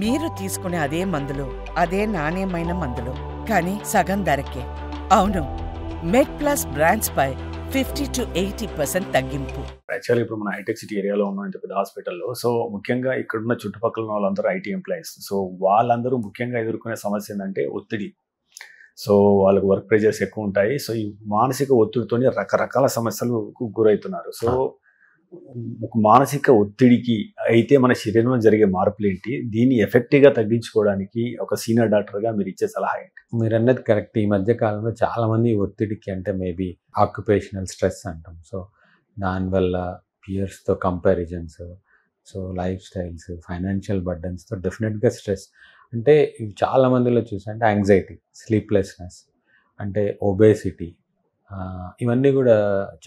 మీరు తీసుకునే అదే మందులు, అదే నాణ్యమైన మందులు, కానీ సగం ధరకే. అవును, మెడ్ప్లస్ బ్రాండ్స్ పై 50 to 80% తగ్గింపు. యాక్చువల్లీ ఇప్పుడు మన హైటెక్ సిటీ ఏరియాలో ఉన్న ఇంత పెద్ద హాస్పిటల్లో, సో ముఖ్యంగా ఇక్కడున్న చుట్టుపక్కల ఉన్న వాళ్ళందరూ ఐటీ ఎంప్లాయీస్. సో వాళ్ళందరూ ముఖ్యంగా ఎదుర్కొనే సమస్య ఏంటంటే ఒత్తిడి. సో వాళ్ళకు వర్క్ ప్రెజర్స్ ఎక్కువ ఉంటాయి. సో ఈ మానసిక ఒత్తిడితోని రకరకాల సమస్యలకు గురవుతున్నారు. సో మానసిక ఒత్తిడికి అయితే మన శరీరంలో జరిగే మార్పులు ఏంటి, దీన్ని ఎఫెక్టివ్గా తగ్గించుకోవడానికి ఒక సీనియర్ డాక్టర్గా మీరు ఇచ్చే సలహా ఏంటి? మీరు అన్నది కరెక్ట్. ఈ మధ్య కాలంలో చాలామంది ఒత్తిడికి అంటే మేబీ ఆక్యుపేషనల్ స్ట్రెస్ అంటాం. సో దానివల్ల పియర్స్తో comparisons, so life styles, financial బర్డన్స్తో డెఫినెట్గా స్ట్రెస్ అంటే ఇవి చాలా మందిలో చూసా. అంటే యాంగ్జైటీ, స్లీప్లెస్నెస్, అంటే ఒబేసిటీ, ఇవన్నీ కూడా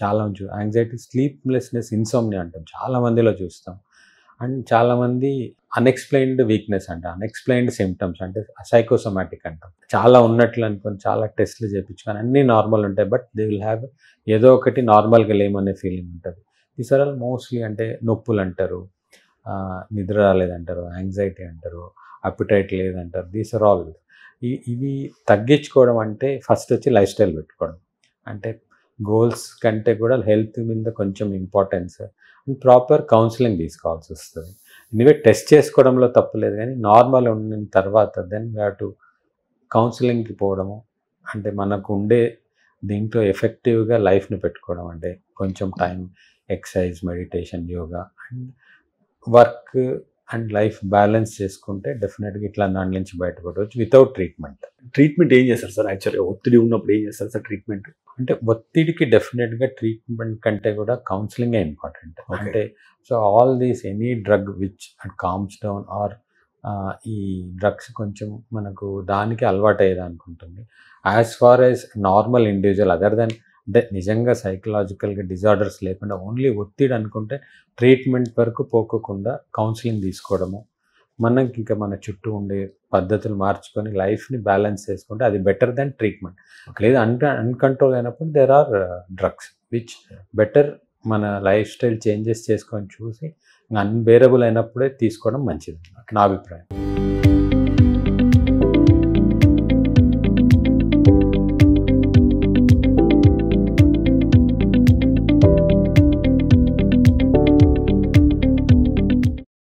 చాలా యాంగ్జైటీ, స్లీప్లెస్నెస్, ఇన్సోమ్నియా అంటాం, చాలా మందిలో చూస్తాం. అండ్ చాలామంది అన్ఎక్స్ప్లెయిన్డ్ వీక్నెస్ అంటే అన్ఎక్స్ప్లెయిన్డ్ సిమ్టమ్స్ అంటే సైకోసోమాటిక్ అంటాం. చాలా ఉన్నట్లు అనుకొని చాలా టెస్ట్లు చేయించుకొని అన్నీ నార్మల్ ఉంటాయి, బట్ దే విల్ హ్యావ్ ఏదో ఒకటి నార్మల్గా లేమనే ఫీలింగ్ ఉంటుంది. దీస్ ఆర్ ఆల్ మోస్ట్లీ అంటే నొప్పులు అంటారు, నిద్ర రాలేదంటారు, యాంగ్జైటీ అంటారు, అపిటైట్ లేదంటారు. These are all. ఇవి తగ్గించుకోవడం అంటే ఫస్ట్ వచ్చి లైఫ్ స్టైల్ పెట్టుకోవడం, అంటే గోల్స్ కంటే కూడా హెల్త్ మీద కొంచెం ఇంపార్టెన్స్ అండ్ ప్రాపర్ కౌన్సిలింగ్ తీసుకోవాల్సి వస్తుంది. ఎనివే టెస్ట్ చేసుకోవడంలో తప్పులేదు, కానీ నార్మల్ ఉన్న తర్వాత దెన్ వీ హ్యావ్ టు కౌన్సిలింగ్కి పోవడము. అంటే మనకు ఉండే దీంట్లో ఎఫెక్టివ్గా లైఫ్ని పెట్టుకోవడం, అంటే కొంచెం time exercise, meditation, yoga and work and life balance చేసుకుంటే డెఫినెట్గా ఇట్లా దాని నుంచి బయటపడవచ్చు వితౌట్ ట్రీట్మెంట్. ట్రీట్మెంట్ ఏం చేస్తారు సార్? యాక్చువల్గా ఒత్తిడి ఉన్నప్పుడు ఏం చేస్తారు సార్ ట్రీట్మెంట్? అంటే ఒత్తిడికి డెఫినెట్గా ట్రీట్మెంట్ కంటే కూడా కౌన్సిలింగే ఇంపార్టెంట్. అంటే so all these any drug which calms down or ఈ డ్రగ్స్ కొంచెం మనకు దానికి అలవాటు అయ్యేదానికి ఉంటుంది. As far as normal individual other than అంటే నిజంగా సైకలాజికల్గా డిజార్డర్స్ లేకుండా ఓన్లీ ఒత్తిడి అనుకుంటే ట్రీట్మెంట్ వరకు పోకుండా కౌన్సిలింగ్ తీసుకోవడము, మనకి ఇంకా మన చుట్టూ ఉండే పద్ధతులు మార్చుకొని లైఫ్ని బ్యాలెన్స్ చేసుకుంటే అది బెటర్ దెన్ ట్రీట్మెంట్. లేదా అన్కంట్రోల్ అయినప్పుడు there are drugs which better మన లైఫ్ స్టైల్ చేంజెస్ చేసుకొని చూసి అన్బేరబుల్ అయినప్పుడే తీసుకోవడం మంచిది నా అభిప్రాయం.